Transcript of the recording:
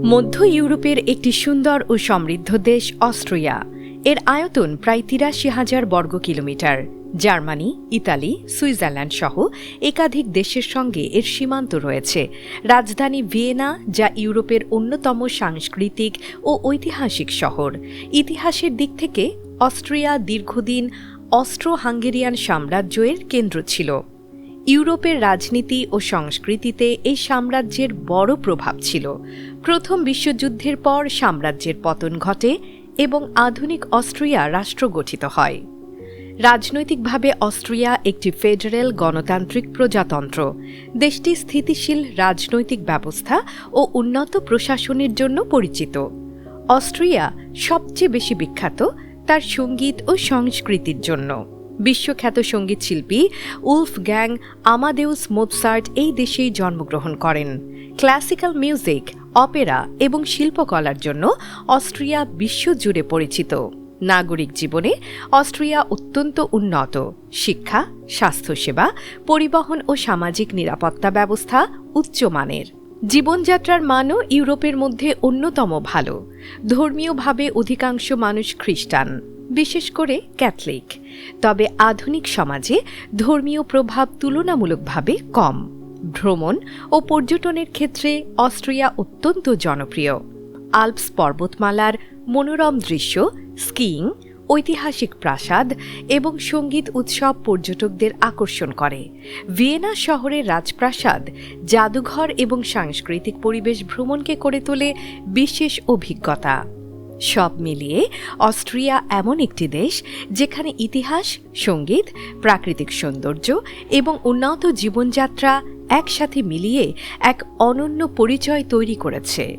মধ্য ইউরোপের একটি সুন্দর ও সমৃদ্ধ দেশ অস্ট্রিয়া। এর আয়তন প্রায় ৮৩,০০০ বর্গ কিলোমিটার। জার্মানি, ইতালি, সুইজারল্যান্ড সহ একাধিক দেশের সঙ্গে এর সীমান্ত রয়েছে। রাজধানী ভিয়েনা, যা ইউরোপের অন্যতম সাংস্কৃতিক ও ঐতিহাসিক শহর। ইতিহাসের দিক থেকে অস্ট্রিয়া দীর্ঘদিন অস্ট্রো-হাঙ্গেরিয়ান সাম্রাজ্যের কেন্দ্র ছিল। ইউরোপের রাজনীতি ও সংস্কৃতিতে এই সাম্রাজ্যের বড় প্রভাব ছিল। প্রথম বিশ্বযুদ্ধের পর সাম্রাজ্যের পতন ঘটে এবং আধুনিক অস্ট্রিয়া রাষ্ট্র গঠিত হয়। রাজনৈতিকভাবে অস্ট্রিয়া একটি ফেডারেল গণতান্ত্রিক প্রজাতন্ত্র। দেশটি স্থিতিশীল রাজনৈতিক ব্যবস্থা ও উন্নত প্রশাসনের জন্য পরিচিত। অস্ট্রিয়া সবচেয়ে বেশি বিখ্যাত তার সঙ্গীত ও সংস্কৃতির জন্য। বিশ্বখ্যাত সঙ্গীতশিল্পী উলফগ্যাং আমাদেউস মোৎসার্ট এই দেশেই জন্মগ্রহণ করেন। ক্লাসিক্যাল মিউজিক, অপেরা এবং শিল্পকলার জন্য অস্ট্রিয়া বিশ্বজুড়ে পরিচিত। নাগরিক জীবনে অস্ট্রিয়া অত্যন্ত উন্নত। শিক্ষা, স্বাস্থ্যসেবা, পরিবহন ও সামাজিক নিরাপত্তা ব্যবস্থা উচ্চমানের। জীবনযাত্রার মানও ইউরোপের মধ্যে অন্যতম ভালো। ধর্মীয়ভাবে অধিকাংশ মানুষ খ্রিস্টান, বিশেষ করে ক্যাথলিক। তবে আধুনিক সমাজে ধর্মীয় প্রভাব তুলনামূলকভাবে কম। ভ্রমণ ও পর্যটনের ক্ষেত্রে অস্ট্রিয়া অত্যন্ত জনপ্রিয়। আল্পস পর্বতমালার মনোরম দৃশ্য, স্কিইং, ঐতিহাসিক প্রাসাদ এবং সঙ্গীত উৎসব পর্যটকদের আকর্ষণ করে। ভিয়েনা শহরের রাজপ্রাসাদ, জাদুঘর এবং সাংস্কৃতিক পরিবেশ ভ্রমণকে করে তোলে বিশেষ অভিজ্ঞতা। সব মিলিয়ে অস্ট্রিয়া এমন একটি দেশ যেখানে ইতিহাস, সঙ্গীত, প্রাকৃতিক সৌন্দর্য এবং উন্নত জীবনযাত্রা একসাথে মিলিয়ে এক অনন্য পরিচয় তৈরি করেছে।